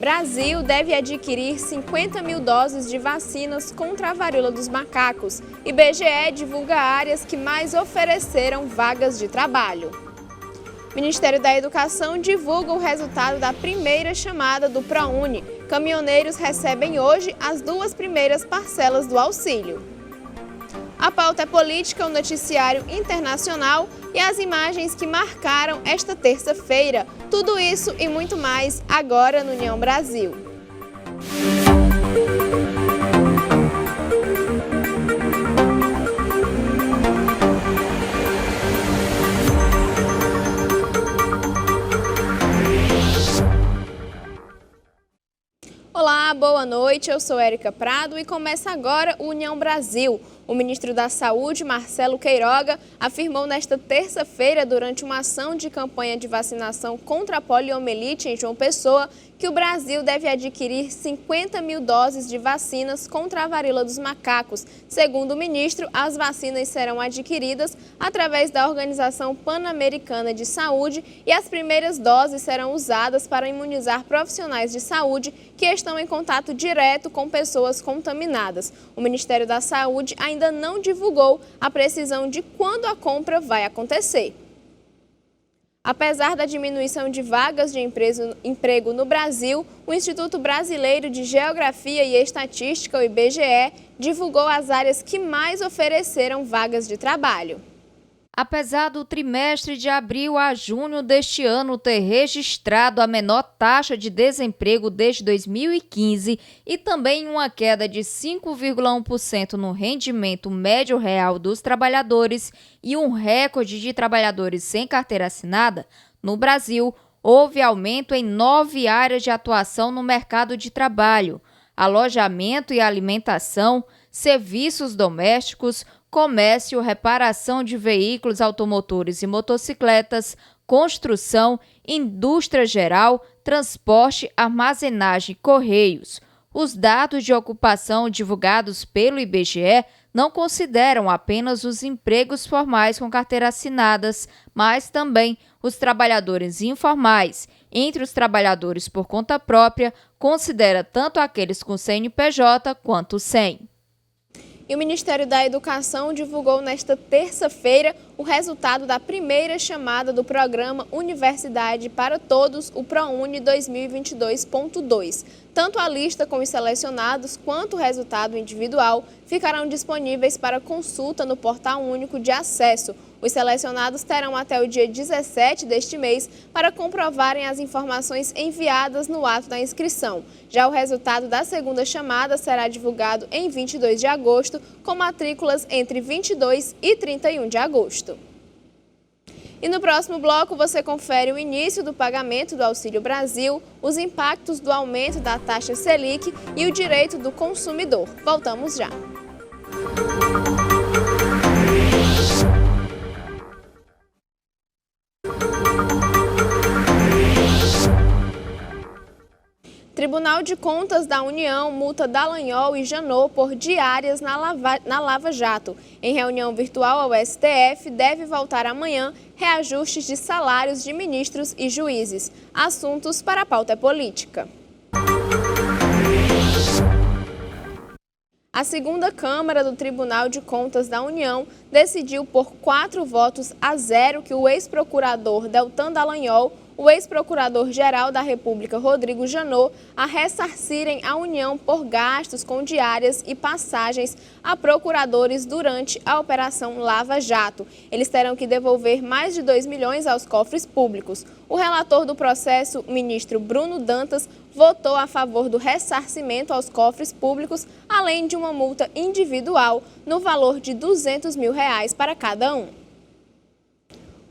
Brasil deve adquirir 50 mil doses de vacinas contra a varíola dos macacos. IBGE divulga áreas que mais ofereceram vagas de trabalho. Ministério da Educação divulga o resultado da primeira chamada do ProUni. Caminhoneiros recebem hoje as 2 primeiras parcelas do auxílio. A pauta é política, o noticiário internacional e as imagens que marcaram esta terça-feira. Tudo isso e muito mais agora no União Brasil. Olá, boa noite, eu sou Érica Prado e começa agora o União Brasil. O ministro da Saúde, Marcelo Queiroga, afirmou nesta terça-feira, durante uma ação de campanha de vacinação contra a poliomielite em João Pessoa, que o Brasil deve adquirir 50 mil doses de vacinas contra a varíola dos macacos. Segundo o ministro, as vacinas serão adquiridas através da Organização Pan-Americana de Saúde e as primeiras doses serão usadas para imunizar profissionais de saúde que estão em contato direto com pessoas contaminadas. O Ministério da Saúde ainda não divulgou a precisão de quando a compra vai acontecer. Apesar da diminuição de vagas de emprego no Brasil, o Instituto Brasileiro de Geografia e Estatística, o IBGE, divulgou as áreas que mais ofereceram vagas de trabalho. Apesar do trimestre de abril a junho deste ano ter registrado a menor taxa de desemprego desde 2015 e também uma queda de 5,1% no rendimento médio real dos trabalhadores e um recorde de trabalhadores sem carteira assinada, no Brasil houve aumento em 9 áreas de atuação no mercado de trabalho: alojamento e alimentação, serviços domésticos, comércio, reparação de veículos automotores e motocicletas, construção, indústria geral, transporte, armazenagem e correios. Os dados de ocupação divulgados pelo IBGE não consideram apenas os empregos formais com carteira assinadas, mas também os trabalhadores informais. Entre os trabalhadores por conta própria, considera tanto aqueles com CNPJ quanto sem. E o Ministério da Educação divulgou nesta terça-feira o resultado da primeira chamada do programa Universidade para Todos, o ProUni 2022.2. Tanto a lista com os selecionados quanto o resultado individual ficarão disponíveis para consulta no Portal Único de Acesso. Os selecionados terão até o dia 17 deste mês para comprovarem as informações enviadas no ato da inscrição. Já o resultado da segunda chamada será divulgado em 22 de agosto, com matrículas entre 22 e 31 de agosto. E no próximo bloco você confere o início do pagamento do Auxílio Brasil, os impactos do aumento da taxa Selic e o direito do consumidor. Voltamos já. Tribunal de Contas da União multa Dallagnol e Janot por diárias na Lava Jato. Em reunião virtual ao STF, deve voltar amanhã reajustes de salários de ministros e juízes. Assuntos para a pauta política. A segunda Câmara do Tribunal de Contas da União decidiu por 4-0 que o ex-procurador Deltan Dallagnol, o ex-procurador-geral da República, Rodrigo Janot, a ressarcirem a União por gastos com diárias e passagens a procuradores durante a Operação Lava Jato. Eles terão que devolver mais de 2 milhões aos cofres públicos. O relator do processo, o ministro Bruno Dantas, votou a favor do ressarcimento aos cofres públicos, além de uma multa individual no valor de R$200 mil para cada um.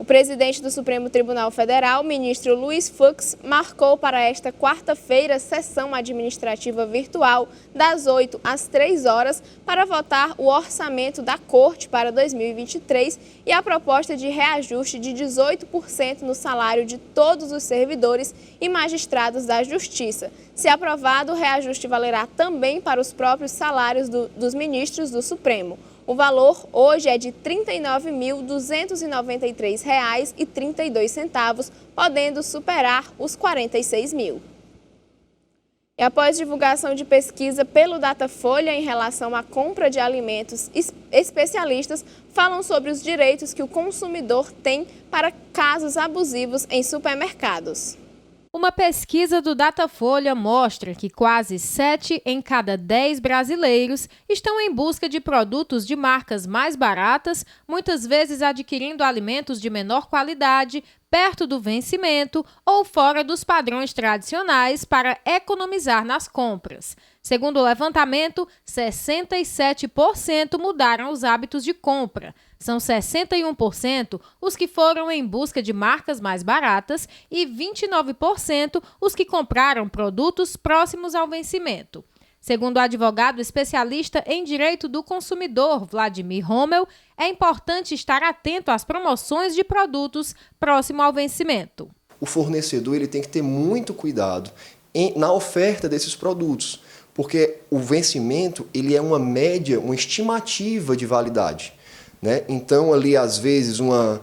O presidente do Supremo Tribunal Federal, ministro Luiz Fux, marcou para esta quarta-feira sessão administrativa virtual das 8 às 3 horas para votar o orçamento da Corte para 2023 e a proposta de reajuste de 18% no salário de todos os servidores e magistrados da Justiça. Se aprovado, o reajuste valerá também para os próprios salários dos ministros do Supremo. O valor hoje é de R$ 39.293,32, podendo superar os R$ 46 mil. E após divulgação de pesquisa pelo Datafolha em relação à compra de alimentos, especialistas falam sobre os direitos que o consumidor tem para casos abusivos em supermercados. Uma pesquisa do Datafolha mostra que quase 7 em cada 10 brasileiros estão em busca de produtos de marcas mais baratas, muitas vezes adquirindo alimentos de menor qualidade, perto do vencimento ou fora dos padrões tradicionais para economizar nas compras. Segundo o levantamento, 67% mudaram os hábitos de compra. São 61% os que foram em busca de marcas mais baratas e 29% os que compraram produtos próximos ao vencimento. Segundo o advogado especialista em direito do consumidor, Vladimir Rommel, é importante estar atento às promoções de produtos próximo ao vencimento. O fornecedor ele tem que ter muito cuidado na oferta desses produtos, porque o vencimento ele é uma média, uma estimativa de validade, né? Então, ali, às vezes, uma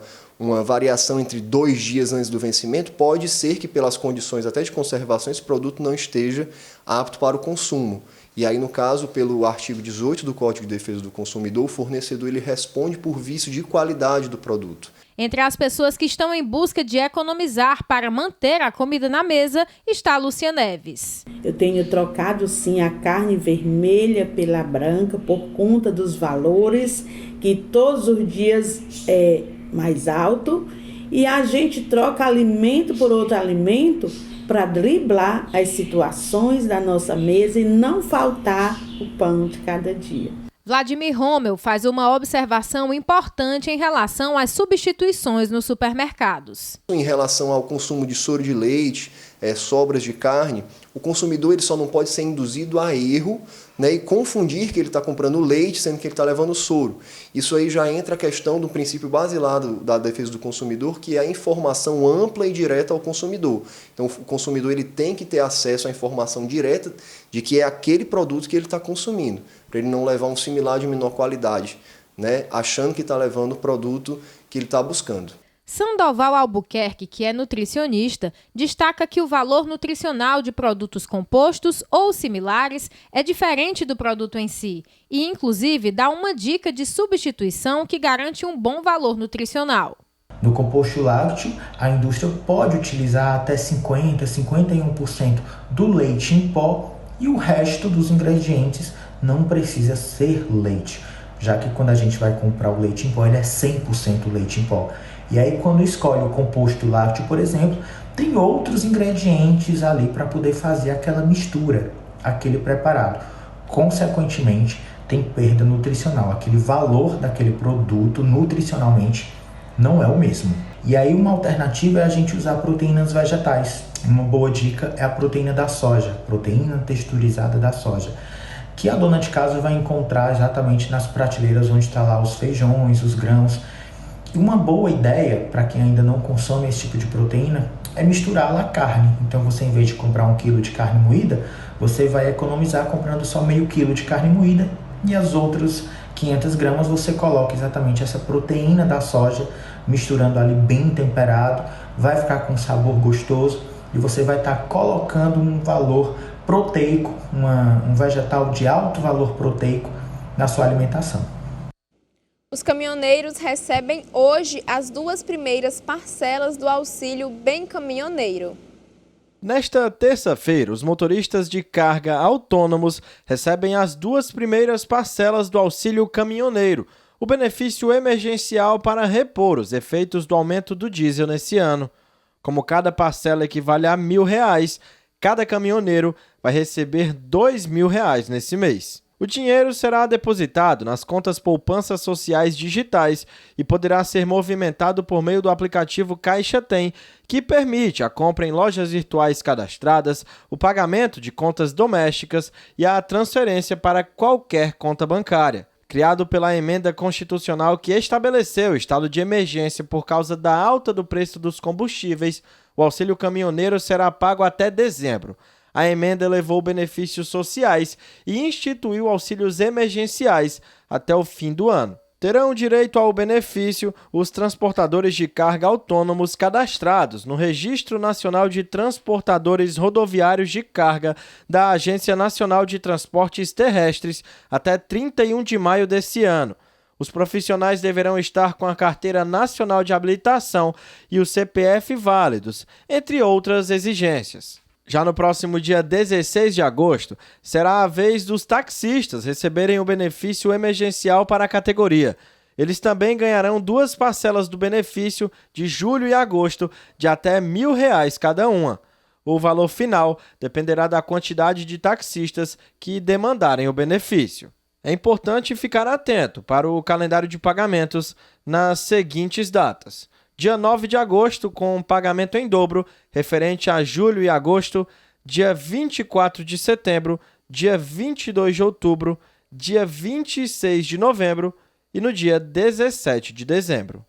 variação entre 2 dias antes do vencimento pode ser que, pelas condições até de conservação, esse produto não esteja apto para o consumo. E aí, no caso, pelo artigo 18 do Código de Defesa do Consumidor, o fornecedor ele responde por vício de qualidade do produto. Entre as pessoas que estão em busca de economizar para manter a comida na mesa está a Lúcia Neves. Eu tenho trocado sim a carne vermelha pela branca por conta dos valores que todos os dias é mais alto, e a gente troca alimento por outro alimento para driblar as situações da nossa mesa e não faltar o pão de cada dia. Vladimir Rommel faz uma observação importante em relação às substituições nos supermercados. Em relação ao consumo de soro de leite, sobras de carne, o consumidor ele só não pode ser induzido a erro, né, e confundir que ele está comprando leite, sendo que ele está levando soro. Isso aí já entra a questão do princípio basilar da defesa do consumidor, que é a informação ampla e direta ao consumidor. Então, o consumidor ele tem que ter acesso à informação direta de que é aquele produto que ele está consumindo, para ele não levar um similar de menor qualidade, né, achando que está levando o produto que ele está buscando. Sandoval Albuquerque, que é nutricionista, destaca que o valor nutricional de produtos compostos ou similares é diferente do produto em si e, inclusive, dá uma dica de substituição que garante um bom valor nutricional. No composto lácteo, a indústria pode utilizar até 50%, 51% do leite em pó e o resto dos ingredientes não precisa ser leite, já que quando a gente vai comprar o leite em pó, ele é 100% leite em pó. E aí, quando escolhe o composto lácteo, por exemplo, tem outros ingredientes ali para poder fazer aquela mistura, aquele preparado. Consequentemente, tem perda nutricional. Aquele valor daquele produto, nutricionalmente, não é o mesmo. E aí, uma alternativa é a gente usar proteínas vegetais. Uma boa dica é a proteína da soja, proteína texturizada da soja, que a dona de casa vai encontrar exatamente nas prateleiras onde está lá os feijões, os grãos. Uma boa ideia para quem ainda não consome esse tipo de proteína é misturá-la à carne. Então, você, em vez de comprar 1 quilo de carne moída, você vai economizar comprando só meio quilo de carne moída e as outras 500 gramas você coloca exatamente essa proteína da soja, misturando ali bem temperado, vai ficar com um sabor gostoso e você vai estar colocando um valor proteico, um vegetal de alto valor proteico na sua alimentação. Os caminhoneiros recebem hoje as 2 primeiras parcelas do auxílio Bem Caminhoneiro. Nesta terça-feira, os motoristas de carga autônomos recebem as 2 primeiras parcelas do auxílio caminhoneiro, o benefício emergencial para repor os efeitos do aumento do diesel nesse ano. Como cada parcela equivale a R$1.000, cada caminhoneiro vai receber R$2.000 nesse mês. O dinheiro será depositado nas contas poupanças sociais digitais e poderá ser movimentado por meio do aplicativo Caixa Tem, que permite a compra em lojas virtuais cadastradas, o pagamento de contas domésticas e a transferência para qualquer conta bancária. Criado pela emenda constitucional que estabeleceu o estado de emergência por causa da alta do preço dos combustíveis, o auxílio caminhoneiro será pago até dezembro. A emenda elevou benefícios sociais e instituiu auxílios emergenciais até o fim do ano. Terão direito ao benefício os transportadores de carga autônomos cadastrados no Registro Nacional de Transportadores Rodoviários de Carga da Agência Nacional de Transportes Terrestres até 31 de maio desse ano. Os profissionais deverão estar com a Carteira Nacional de Habilitação e o CPF válidos, entre outras exigências. Já no próximo dia 16 de agosto, será a vez dos taxistas receberem o benefício emergencial para a categoria. Eles também ganharão 2 parcelas do benefício de julho e agosto, de até R$1.000 cada uma. O valor final dependerá da quantidade de taxistas que demandarem o benefício. É importante ficar atento para o calendário de pagamentos nas seguintes datas: dia 9 de agosto, com pagamento em dobro, referente a julho e agosto, dia 24 de setembro, dia 22 de outubro, dia 26 de novembro e no dia 17 de dezembro.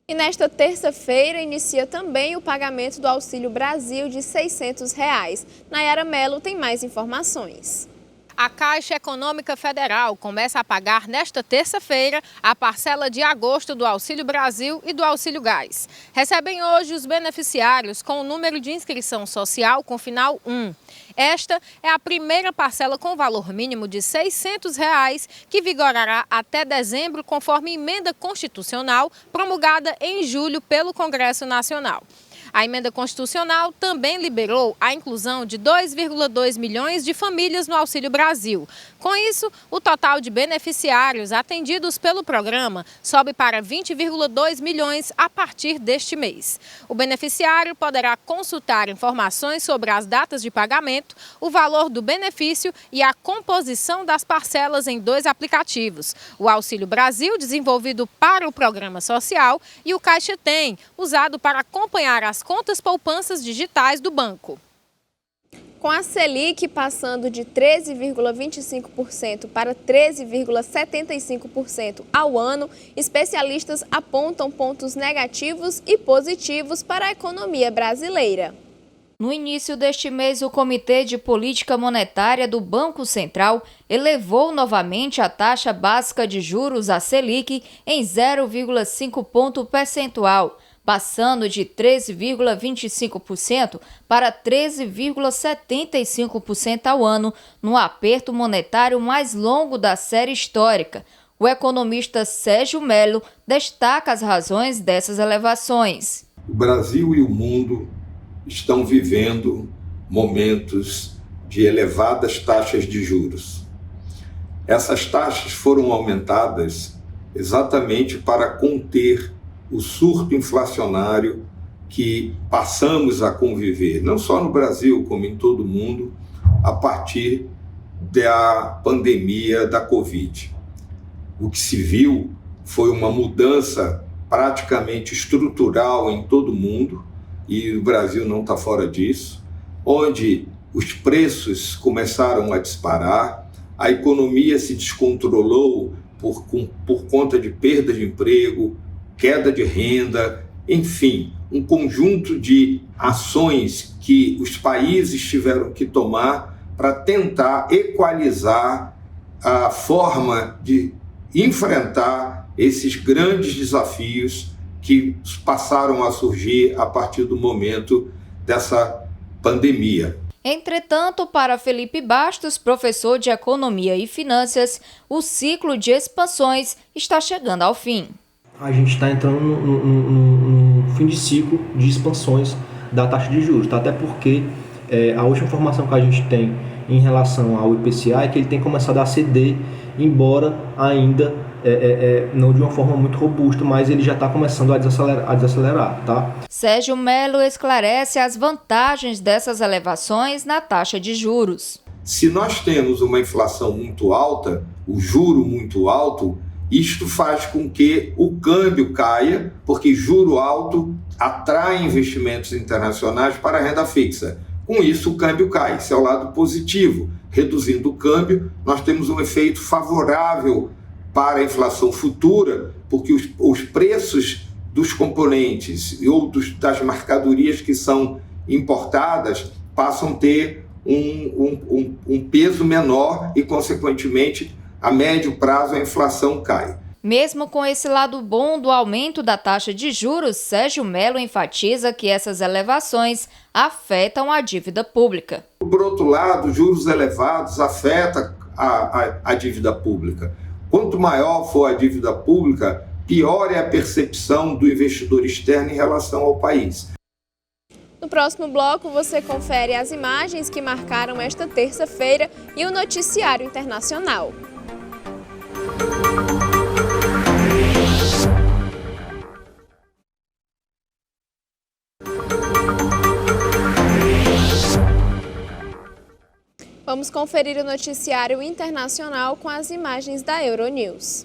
E nesta terça-feira inicia também o pagamento do Auxílio Brasil de R$ 600. Nayara Mello tem mais informações. A Caixa Econômica Federal começa a pagar nesta terça-feira a parcela de agosto do Auxílio Brasil e do Auxílio Gás. Recebem hoje os beneficiários com o número de inscrição social com final 1. Esta é a primeira parcela com valor mínimo de R$ 600, que vigorará até dezembro, conforme emenda constitucional promulgada em julho pelo Congresso Nacional. A emenda constitucional também liberou a inclusão de 2,2 milhões de famílias no Auxílio Brasil. Com isso, o total de beneficiários atendidos pelo programa sobe para 20,2 milhões a partir deste mês. O beneficiário poderá consultar informações sobre as datas de pagamento, o valor do benefício e a composição das parcelas em 2 aplicativos: o Auxílio Brasil, desenvolvido para o programa social, e o Caixa Tem, usado para acompanhar as contas poupanças digitais do banco. Com a Selic passando de 13,25% para 13,75% ao ano, especialistas apontam pontos negativos e positivos para a economia brasileira. No início deste mês, o Comitê de Política Monetária do Banco Central elevou novamente a taxa básica de juros, a Selic, em 0,5 ponto percentual, passando de 13,25% para 13,75% ao ano, no aperto monetário mais longo da série histórica. O economista Sérgio Mello destaca as razões dessas elevações. O Brasil e o mundo estão vivendo momentos de elevadas taxas de juros. Essas taxas foram aumentadas exatamente para conter o surto inflacionário que passamos a conviver, não só no Brasil, como em todo o mundo, a partir da pandemia da Covid. O que se viu foi uma mudança praticamente estrutural em todo o mundo, e o Brasil não está fora disso, onde os preços começaram a disparar, a economia se descontrolou por conta de perda de emprego, queda de renda, enfim, um conjunto de ações que os países tiveram que tomar para tentar equalizar a forma de enfrentar esses grandes desafios que passaram a surgir a partir do momento dessa pandemia. Entretanto, para Felipe Bastos, professor de Economia e Finanças, o ciclo de expansões está chegando ao fim. A gente está entrando no fim de ciclo de expansões da taxa de juros, tá? Até porque a última informação que a gente tem em relação ao IPCA é que ele tem começado a ceder, embora ainda não de uma forma muito robusta, mas ele já está começando a desacelerar, tá? Sérgio Mello esclarece as vantagens dessas elevações na taxa de juros. Se nós temos uma inflação muito alta, o juro muito alto, isto faz com que o câmbio caia, porque juro alto atrai investimentos internacionais para a renda fixa. Com isso, o câmbio cai. Esse é o lado positivo. Reduzindo o câmbio, nós temos um efeito favorável para a inflação futura, porque os preços dos componentes ou das mercadorias que são importadas passam a ter um peso menor e, consequentemente, a médio prazo a inflação cai. Mesmo com esse lado bom do aumento da taxa de juros, Sérgio Mello enfatiza que essas elevações afetam a dívida pública. Por outro lado, juros elevados afetam a dívida pública. Quanto maior for a dívida pública, pior é a percepção do investidor externo em relação ao país. No próximo bloco, você confere as imagens que marcaram esta terça-feira e o noticiário internacional. Vamos conferir o noticiário internacional com as imagens da Euronews.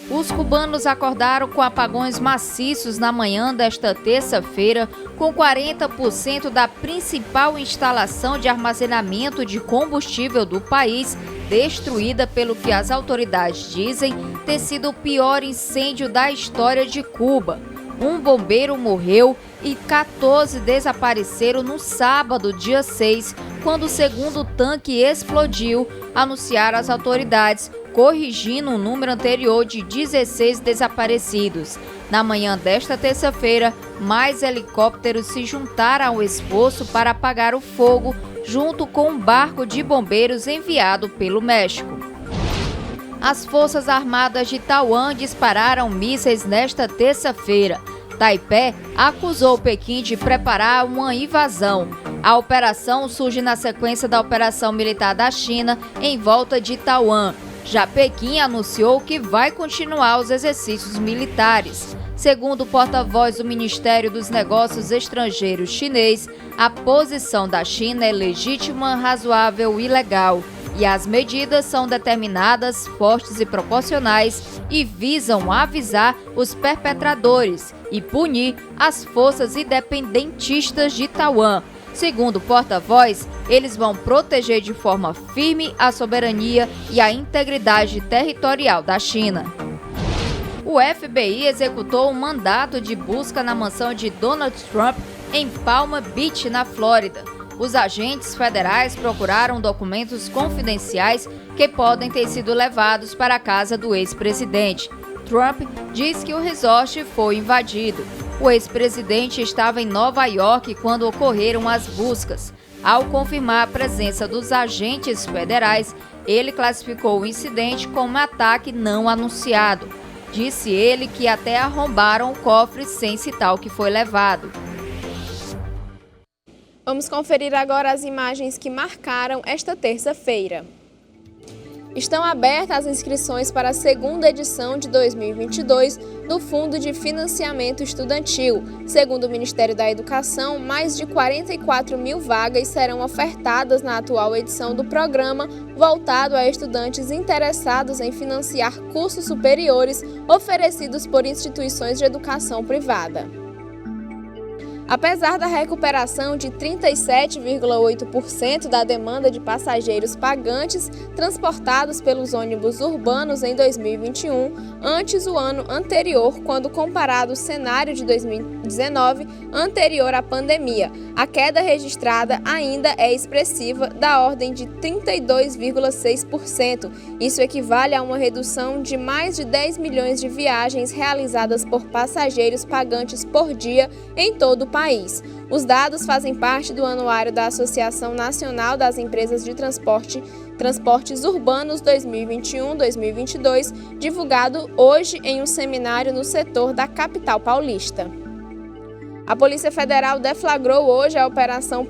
Os cubanos acordaram com apagões maciços na manhã desta terça-feira, com 40% da principal instalação de armazenamento de combustível do país destruída pelo que as autoridades dizem ter sido o pior incêndio da história de Cuba. Um bombeiro morreu e 14 desapareceram no sábado, dia 6, quando o segundo tanque explodiu, anunciaram as autoridades, corrigindo o número anterior de 16 desaparecidos. Na manhã desta terça-feira, mais helicópteros se juntaram ao esforço para apagar o fogo, junto com um barco de bombeiros enviado pelo México. As Forças Armadas de Taiwan dispararam mísseis nesta terça-feira. Taipei acusou Pequim de preparar uma invasão. A operação surge na sequência da operação militar da China em volta de Taiwan. Já Pequim anunciou que vai continuar os exercícios militares. Segundo o porta-voz do Ministério dos Negócios Estrangeiros chinês, a posição da China é legítima, razoável e legal, e as medidas são determinadas, fortes e proporcionais e visam avisar os perpetradores e punir as forças independentistas de Taiwan. Segundo o porta-voz, eles vão proteger de forma firme a soberania e a integridade territorial da China. O FBI executou um mandato de busca na mansão de Donald Trump em Palm Beach, na Flórida. Os agentes federais procuraram documentos confidenciais que podem ter sido levados para a casa do ex-presidente. Trump diz que o resort foi invadido. O ex-presidente estava em Nova York quando ocorreram as buscas. Ao confirmar a presença dos agentes federais, ele classificou o incidente como um ataque não anunciado. Disse ele que até arrombaram o cofre sem citar o que foi levado. Vamos conferir agora as imagens que marcaram esta terça-feira. Estão abertas as inscrições para a segunda edição de 2022 do Fundo de Financiamento Estudantil. Segundo o Ministério da Educação, mais de 44 mil vagas serão ofertadas na atual edição do programa, voltado a estudantes interessados em financiar cursos superiores oferecidos por instituições de educação privada. Apesar da recuperação de 37,8% da demanda de passageiros pagantes transportados pelos ônibus urbanos em 2021, antes o ano anterior, quando comparado o cenário de 2019, anterior à pandemia, a queda registrada ainda é expressiva, da ordem de 32,6%. Isso equivale a uma redução de mais de 10 milhões de viagens realizadas por passageiros pagantes por dia em todo o país. Os dados fazem parte do anuário da Associação Nacional das Empresas de Transportes Urbanos 2021-2022, divulgado hoje em um seminário no setor da capital paulista. A Polícia Federal deflagrou hoje a Operação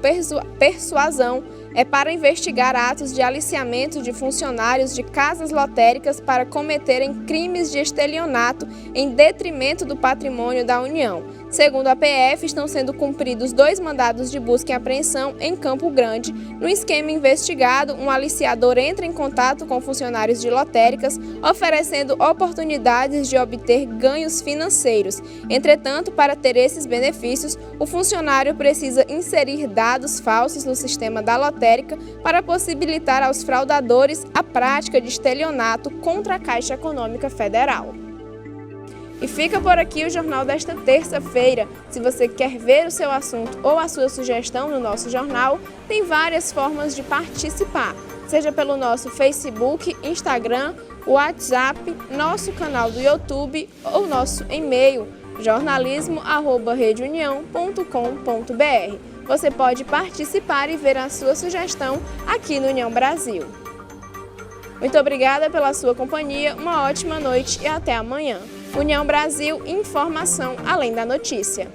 Persuasão, para investigar atos de aliciamento de funcionários de casas lotéricas para cometerem crimes de estelionato em detrimento do patrimônio da União. Segundo a PF, estão sendo cumpridos 2 mandados de busca e apreensão em Campo Grande. No esquema investigado, um aliciador entra em contato com funcionários de lotéricas, oferecendo oportunidades de obter ganhos financeiros. Entretanto, para ter esses benefícios, o funcionário precisa inserir dados falsos no sistema da lotérica para possibilitar aos fraudadores a prática de estelionato contra a Caixa Econômica Federal. E fica por aqui o jornal desta terça-feira. Se você quer ver o seu assunto ou a sua sugestão no nosso jornal, tem várias formas de participar, seja pelo nosso Facebook, Instagram, WhatsApp, nosso canal do YouTube ou nosso e-mail jornalismo@redeunião.com.br. Você pode participar e ver a sua sugestão aqui no União Brasil. Muito obrigada pela sua companhia, uma ótima noite e até amanhã. União Brasil, informação além da notícia.